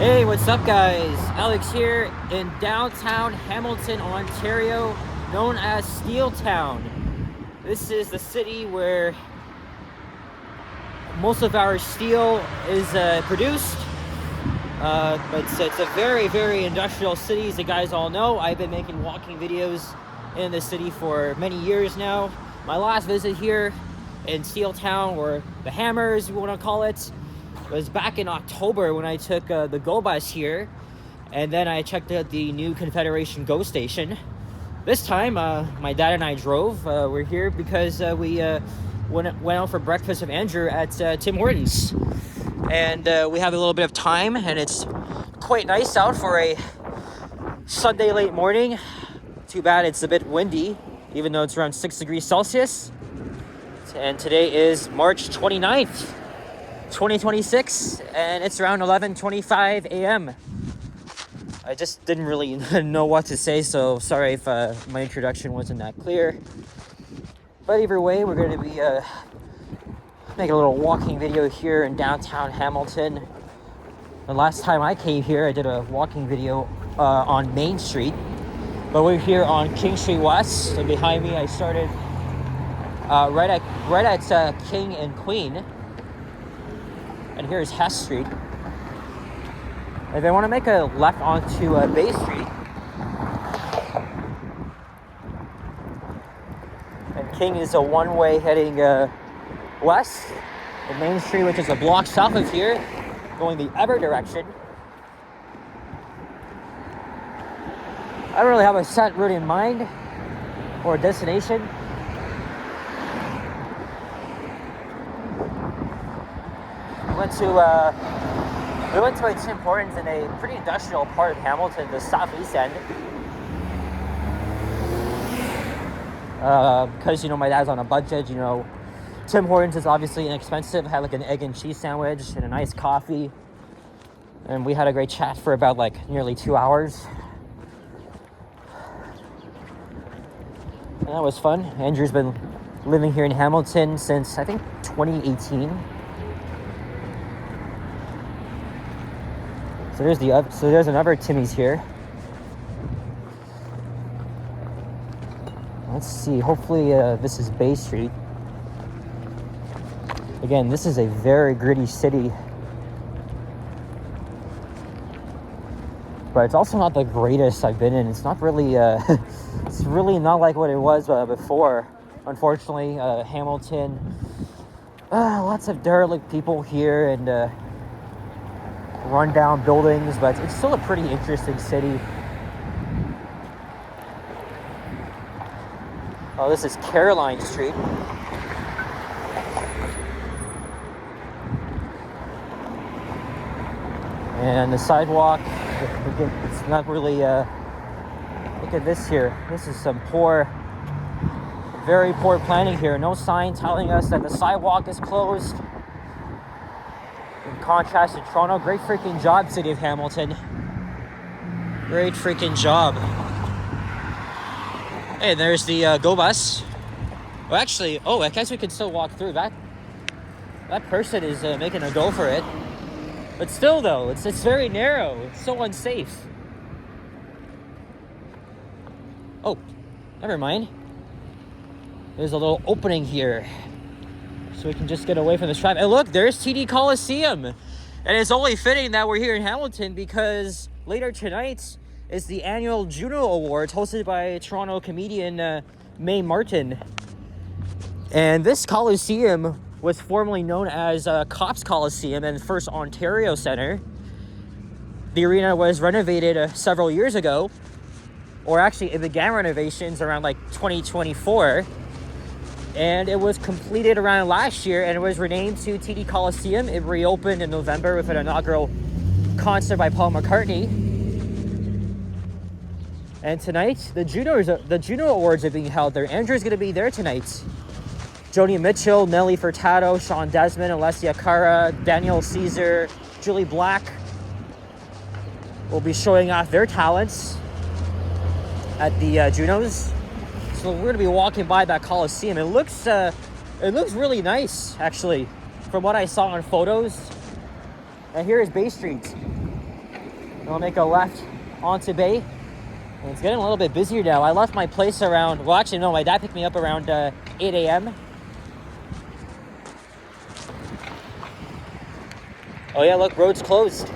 Hey, what's up guys? Alex here in downtown Hamilton, Ontario, known as Steel Town. This is the city where most of our steel is produced. But it's a very, very industrial city, as you guys all know. I've been making walking videos in the city for many years now. My last visit here in Steel Town, or the Hammers, you want to call it, was back in October when I took the GO bus here, and then I checked out the new Confederation GO station. This time, my dad and I drove. We're here because we went out for breakfast with Andrew at Tim Hortons, and we have a little bit of time, and it's quite nice out for a Sunday late morning. Too bad it's a bit windy, even though it's around 6 degrees Celsius. And today is March 29th. 2026, and it's around 11:25 a.m. I just didn't really know what to say, so sorry if my introduction wasn't that clear. But either way, we're going to be making a little walking video here in downtown Hamilton. The last time I came here, I did a walking video on Main Street, but we're here on King Street West, and behind me I started right at King and Queen. And here's Hess Street. If I want to make a left onto Bay Street, and King is a one-way heading west, and Main Street, which is a block south of here, going the other direction. I don't really have a set route in mind or a destination. We went to a Tim Hortons in a pretty industrial part of Hamilton, the southeast end. Because, my dad's on a budget, Tim Hortons is obviously inexpensive. I had like an egg and cheese sandwich and a nice coffee. And we had a great chat for about nearly 2 hours. And that was fun. Andrew's been living here in Hamilton since, I think, 2018. So there's another Timmy's here. Let's see. Hopefully, this is Bay Street. Again, this is a very gritty city, but it's also not the greatest I've been in. It's not really. It's really not like what it was before. Unfortunately, Hamilton. Lots of derelict people here and. Rundown buildings, but it's still a pretty interesting city. Oh, this is Caroline Street. And the sidewalk, it's not really, look at this here. This is some very poor planning here. No sign telling us that the sidewalk is closed. In contrast to Toronto, great freaking job, City of Hamilton. Great freaking job. Hey, there's the GO bus. Well, actually, I guess we can still walk through. That person is making a go for it. But still, though, it's very narrow. It's so unsafe. Oh, never mind. There's a little opening here, so we can just get away from this traffic. And look, there's TD Coliseum. And it's only fitting that we're here in Hamilton because later tonight is the annual Juno Awards hosted by Toronto comedian Mae Martin. And this Coliseum was formerly known as Cops Coliseum and First Ontario Centre. The arena was renovated several years ago, or actually it began renovations around 2024. And it was completed around last year and it was renamed to TD Coliseum. It reopened in November with an inaugural concert by Paul McCartney. And tonight, the Juno Awards are being held there. Andrew's going to be there tonight. Joni Mitchell, Nelly Furtado, Sean Desmond, Alessia Cara, Daniel Caesar, Julie Black will be showing off their talents at the Junos. So we're going to be walking by that Coliseum. It looks really nice, actually, from what I saw on photos. And here is Bay Street. I'll make a left onto Bay. And it's getting a little bit busier now. I left my place around, well actually no, my dad picked me up around 8 a.m. Oh yeah, look, road's closed.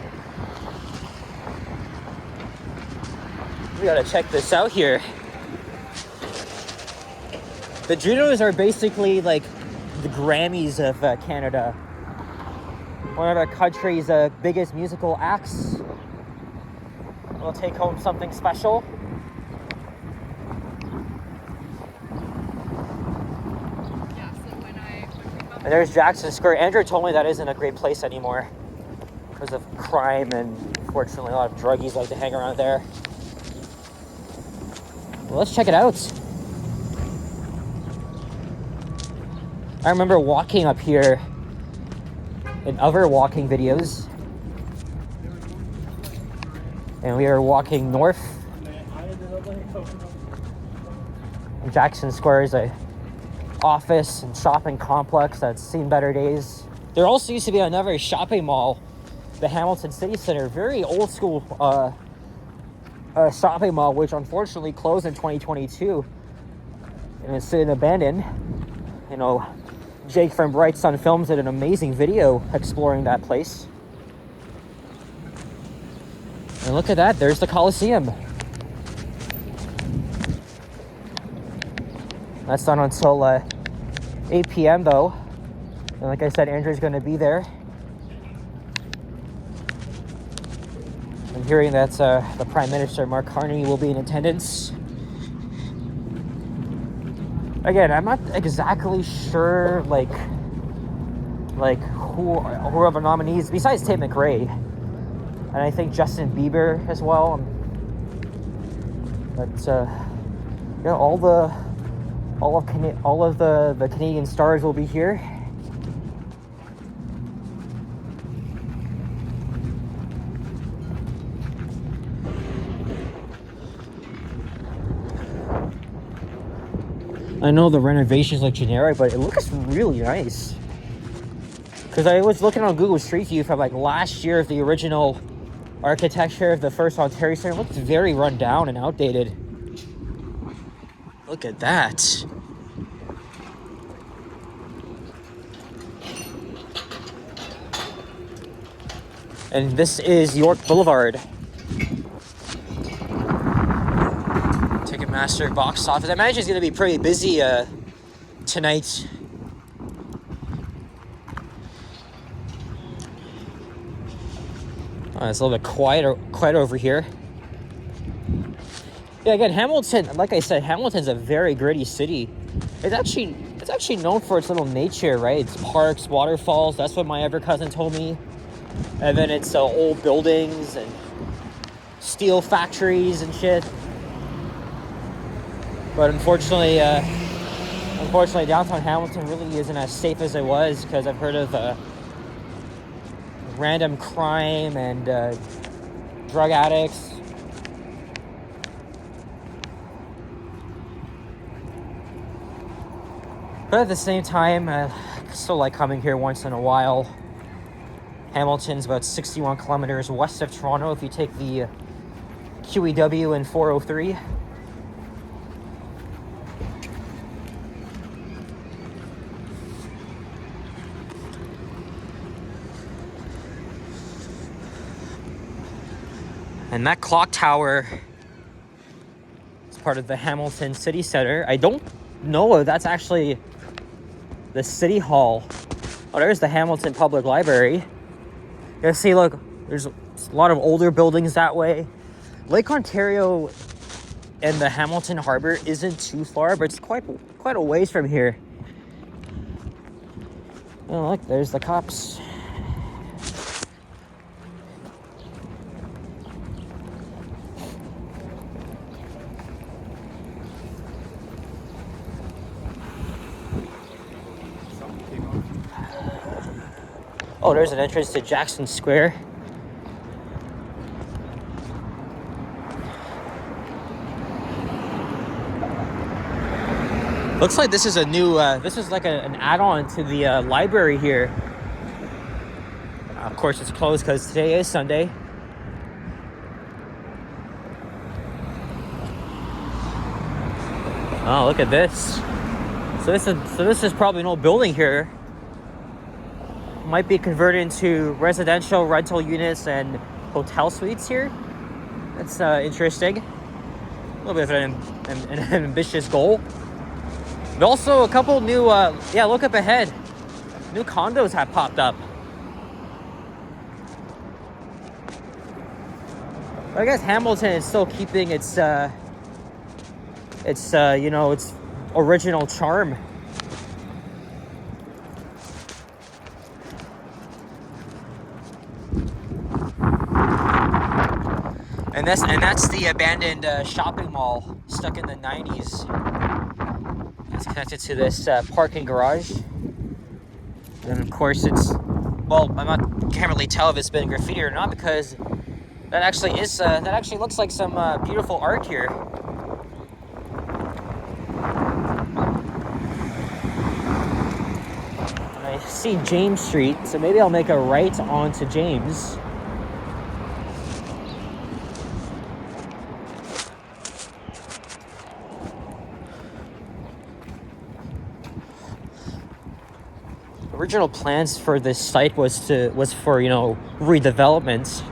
We gotta check this out here. The Junos are basically like the Grammys of Canada. One of our country's biggest musical acts. We'll take home something special. Yeah, so and there's Jackson Square. Andrew told me that isn't a great place anymore because of crime, and unfortunately a lot of druggies like to hang around there. Well, let's check it out. I remember walking up here in other walking videos, and we were walking north. And Jackson Square is a office and shopping complex that's seen better days. There also used to be another shopping mall, the Hamilton City Center, very old school shopping mall, which unfortunately closed in 2022 and is sitting abandoned. You know, Jake from Bright Sun Films did an amazing video exploring that place. And look at that, there's the Coliseum. That's not until 8 p.m. though. And like I said, Andrew's gonna be there. I'm hearing that the Prime Minister, Mark Carney, will be in attendance. Again, I'm not exactly sure, like who are the nominees besides Tate McRae, and I think Justin Bieber as well. But yeah, all of the Canadian stars will be here. I know the renovations look generic, but it looks really nice. Because I was looking on Google Street View from like last year of the original architecture of the first Ontario Center. It looks very run down and outdated. Look at that. And this is York Boulevard. Ticketmaster box office. I imagine it's going to be pretty busy tonight. Oh, it's a little bit quiet over here. Yeah, again, Hamilton, like I said, Hamilton's a very gritty city. It's actually known for its little nature, right? It's parks, waterfalls. That's what my other cousin told me. And then it's old buildings and steel factories and shit. But unfortunately, downtown Hamilton really isn't as safe as it was, because I've heard of random crime and drug addicts. But at the same time, I still like coming here once in a while. Hamilton's about 61 kilometers west of Toronto if you take the QEW and 403. And that clock tower is part of the Hamilton City Center. I don't know if that's actually the City Hall. Oh, there's the Hamilton Public Library. You see, look, there's a lot of older buildings that way. Lake Ontario and the Hamilton Harbor isn't too far, but it's quite a ways from here. Oh, look, there's the cops. Oh, there's an entrance to Jackson Square. Looks like this is a new, this is like an add-on to the library here. Of course, it's closed because today is Sunday. Oh, look at this. So this is probably an old building here. Might be converted into residential rental units and hotel suites here. That's interesting. A little bit of an ambitious goal. But also a couple new, yeah, look up ahead. New condos have popped up. I guess Hamilton is still keeping its you know, its original charm. And that's the abandoned shopping mall stuck in the 90s. It's connected to this parking garage. And of course it's, well, can't really tell if it's been graffiti or not, because that actually looks like some beautiful art here. I see James Street, so maybe I'll make a right onto James. Original plans for this site was for, you know, redevelopment,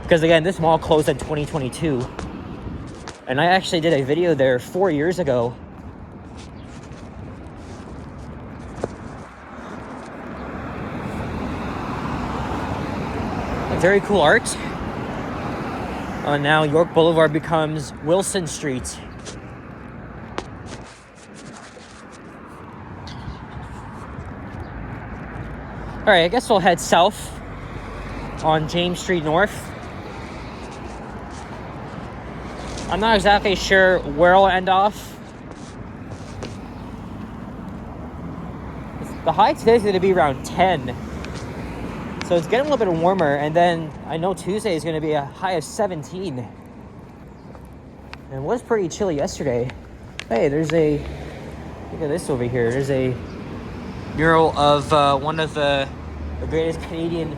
because again, this mall closed in 2022, and I actually did a video there 4 years ago. Very cool art. Now York Boulevard becomes Wilson Street. All right, I guess we'll head south on James Street North. I'm not exactly sure where I'll end off. The high today is going to be around 10. So it's getting a little bit warmer, and then I know Tuesday is going to be a high of 17. And it was pretty chilly yesterday. Hey, look at this over here. There's a mural of one of the greatest Canadian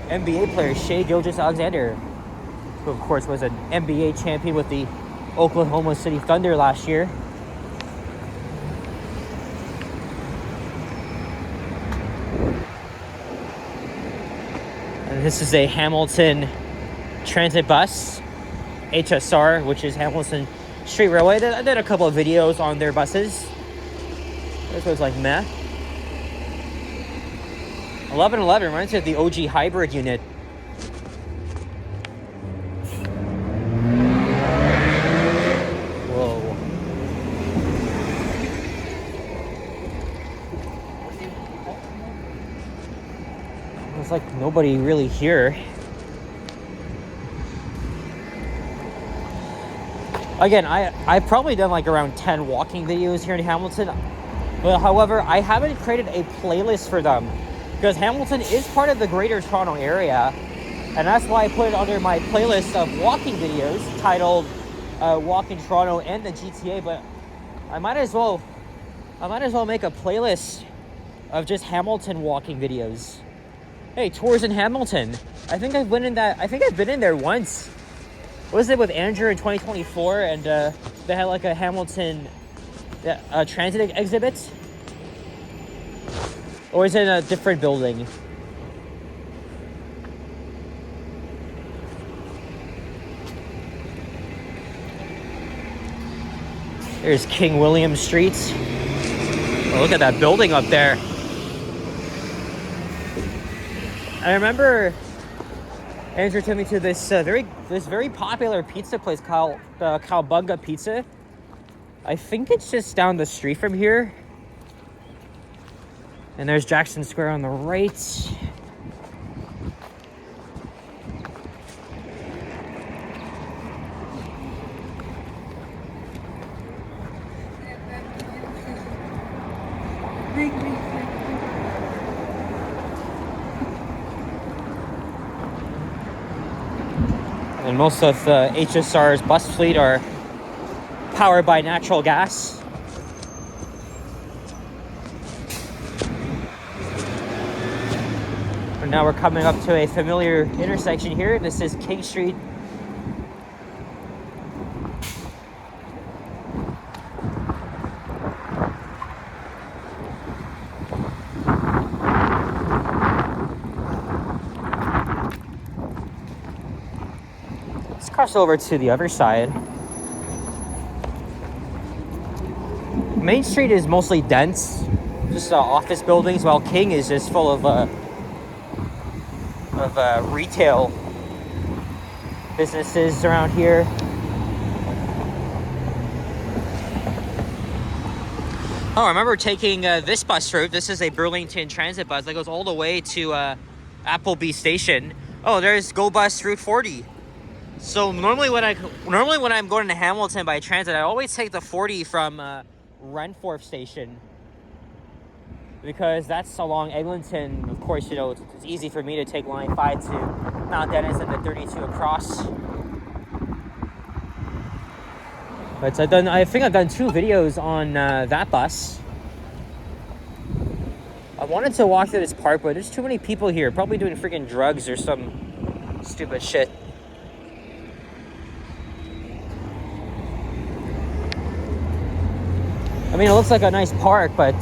NBA players, Shai Gilgeous-Alexander, who of course was an NBA champion with the Oklahoma City Thunder last year. And this is a Hamilton transit bus, HSR, which is Hamilton Street Railway. I did a couple of videos on their buses. This was like meh. 1111 reminds me of the OG hybrid unit. Whoa. There's like nobody really here. Again, I've probably done like around 10 walking videos here in Hamilton. But however, I haven't created a playlist for them, because Hamilton is part of the Greater Toronto Area, and that's why I put it under my playlist of walking videos titled Walk in Toronto and the GTA. But I might as well make a playlist of just Hamilton walking videos. Hey, tours in Hamilton. I think I've been in there once. What was it with Andrew in 2024, and they had like a Hamilton transit exhibit? Or is it in a different building? There's King William Street. Oh, look at that building up there. I remember Andrew took me to this very popular pizza place called Cowabunga Pizza. I think it's just down the street from here. And there's Jackson Square on the right. And most of HSR's bus fleet are powered by natural gas. And now we're coming up to a familiar intersection here. This is King Street. cross over to the other side. Main Street is mostly dense, just office buildings, while King is just full of retail businesses around here. Oh, I remember taking this bus route. This is a Burlington transit bus that goes all the way to Appleby Station. Oh, there's Go Bus Route 40. So normally when I'm going to Hamilton by transit, I always take the 40 from Renforth Station, because that's along Eglinton. Of course, you know, it's easy for me to take line 5 to Mount Dennis and the 32 across. But I think I've done 2 videos on that bus. I wanted to walk through this park, but there's too many people here, probably doing freaking drugs or some stupid shit. I mean, it looks like a nice park, but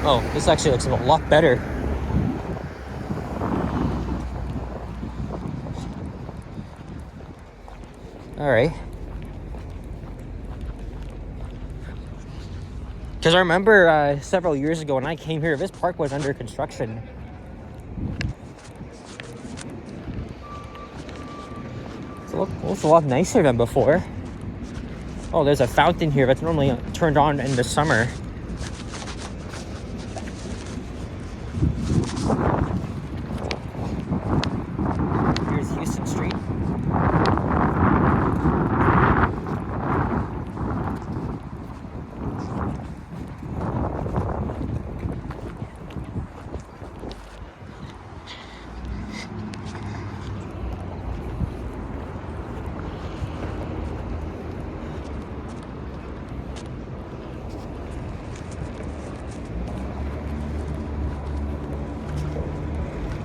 oh, this actually looks a lot better. All right. Because I remember several years ago when I came here, this park was under construction. So it looks a lot nicer than before. Oh, there's a fountain here that's normally turned on in the summer. Here's Houston Street.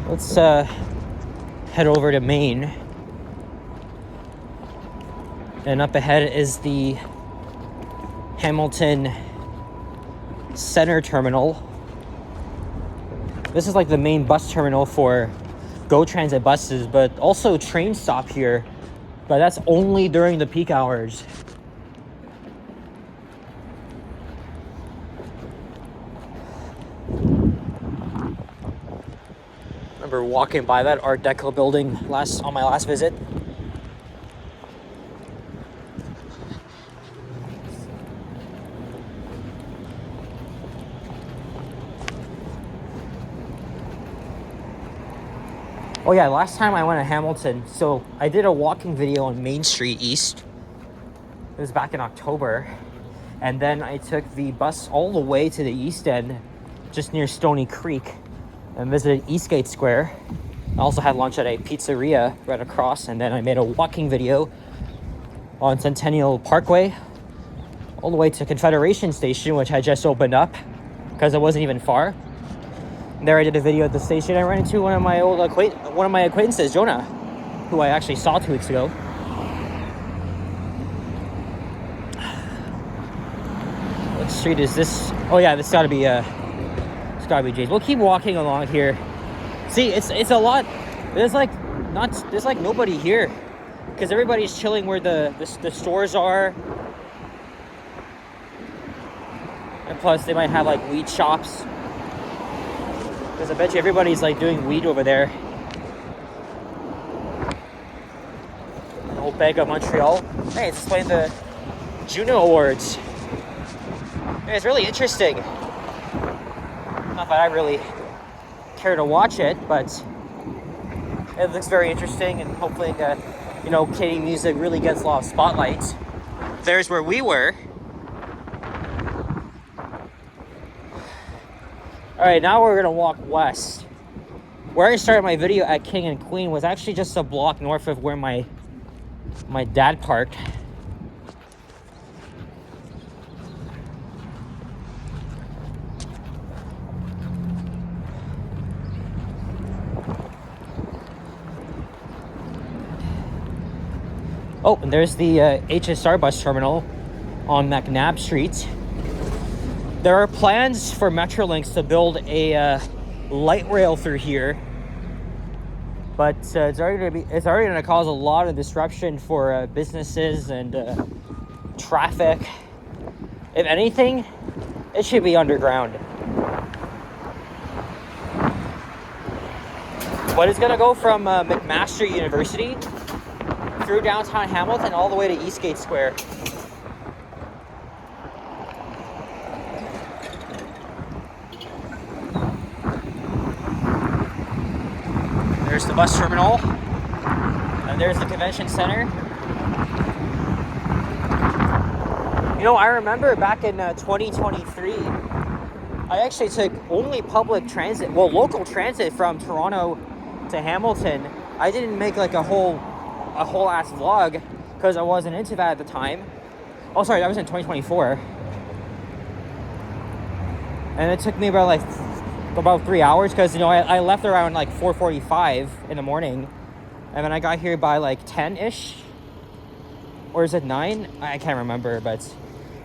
Let's head over to Maine. And up ahead is the Hamilton Center Terminal. This is like the main bus terminal for GO Transit buses, but also train stop here. But that's only during the peak hours. Remember walking by that Art Deco building on my last visit. Oh yeah, last time I went to Hamilton, so I did a walking video on Main Street East. It was back in October. And then I took the bus all the way to the East End, just near Stony Creek, and visited Eastgate Square. I also had lunch at a pizzeria right across, and then I made a walking video on Centennial Parkway, all the way to Confederation Station, which I just opened up, because it wasn't even far. There I did a video at the station. I ran into one of my acquaintances, Jonah, who I actually saw 2 weeks ago. What street is this? Oh yeah, this gotta be Jay's. We'll keep walking along here. See, it's a lot. There's like nobody here, because everybody's chilling where the stores are. And plus they might have like weed shops. Because I bet you everybody's like doing weed over there. The whole Bank of Montreal. Hey, it's playing the Juno Awards. Hey, it's really interesting. Not that I really care to watch it, but it looks very interesting, and hopefully, Canadian music really gets a lot of spotlight. There's where we were. All right, now we're gonna walk west. Where I started my video at King and Queen was actually just a block north of where my dad parked. Oh, and there's the HSR bus terminal on McNabb Street. There are plans for Metrolinx to build a light rail through here, but it's already going to cause a lot of disruption for businesses and traffic. If anything, it should be underground. But it's going to go from McMaster University through downtown Hamilton all the way to Eastgate Square. There's the bus terminal, and there's the convention center. You know, I remember back in 2023, I actually took only public transit, well, local transit from Toronto to Hamilton. I didn't make like a whole ass vlog because I wasn't into that at the time. Oh, sorry, that was in 2024. And it took me about 3 hours because, you know, I left around like 4:45 in the morning, and then I got here by like 10-ish, or is it 9? I can't remember, but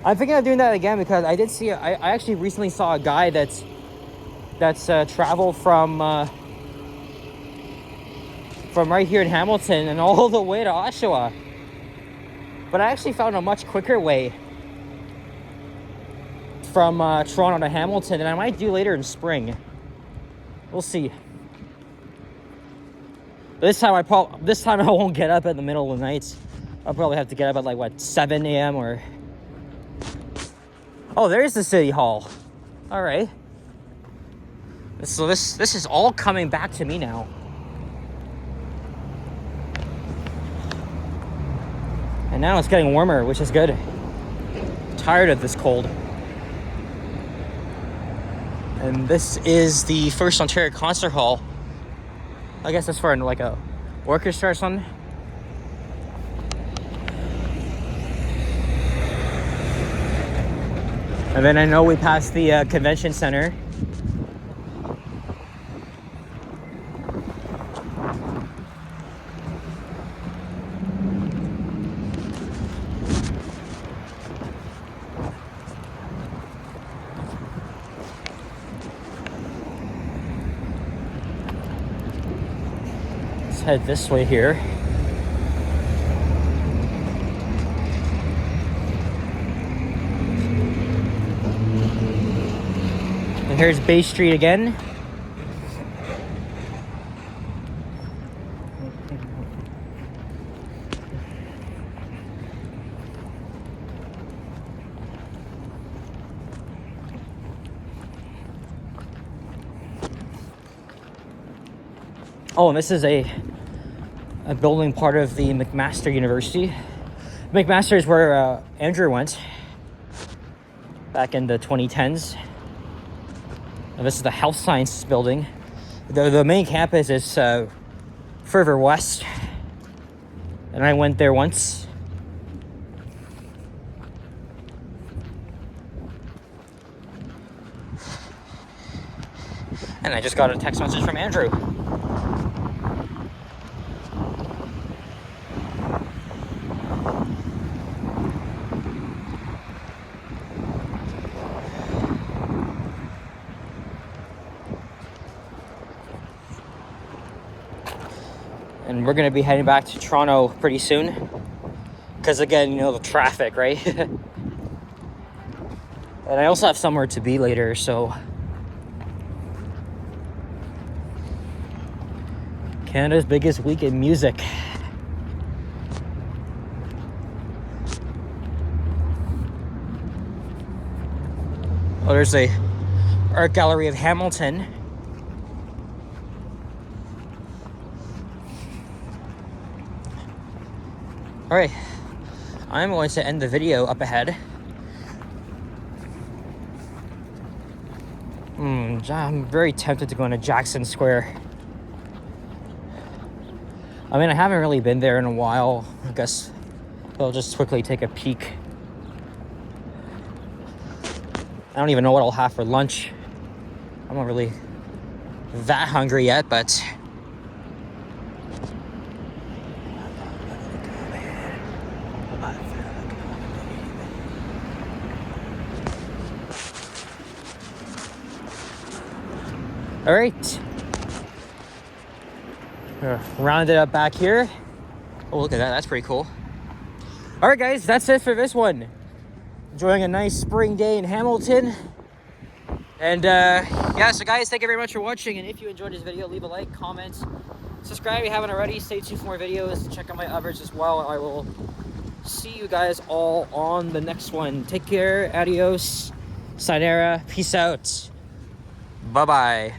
I'm thinking of doing that again because I did see I actually recently saw a guy that's traveled from right here in Hamilton and all the way to Oshawa. But I actually found a much quicker way from Toronto to Hamilton, and I might do later in spring. We'll see. This time I won't get up in the middle of the night. I'll probably have to get up at like 7 a.m. or. Oh, there's the city hall. All right. So this is all coming back to me now. And now it's getting warmer, which is good. I'm tired of this cold. And this is the First Ontario Concert Hall. I guess that's for like a orchestra or something. And then I know we passed the convention center. Let's head this way here. And here's Bay Street again. Oh, and this is a building part of the McMaster University. McMaster is where Andrew went back in the 2010s. And this is the health sciences building. The main campus is further west, and I went there once. And I just got a text message from Andrew. And we're going to be heading back to Toronto pretty soon. Because again, you know, the traffic, right? And I also have somewhere to be later, so. Canada's biggest week in music. Oh, there's a art gallery of Hamilton. All right, I'm going to end the video up ahead. I'm very tempted to go into Jackson Square. I mean, I haven't really been there in a while. I guess I'll just quickly take a peek. I don't even know what I'll have for lunch. I'm not really that hungry yet, but All right. Round it up back here. Oh, look at that. That's pretty cool. All right, guys, that's it for this one. Enjoying a nice spring day in Hamilton. And yeah, so guys, thank you very much for watching. And if you enjoyed this video, leave a like, comment, subscribe if you haven't already. Stay tuned for more videos. Check out my others as well. I will see you guys all on the next one. Take care. Adios. Sayonara. Peace out. Bye-bye.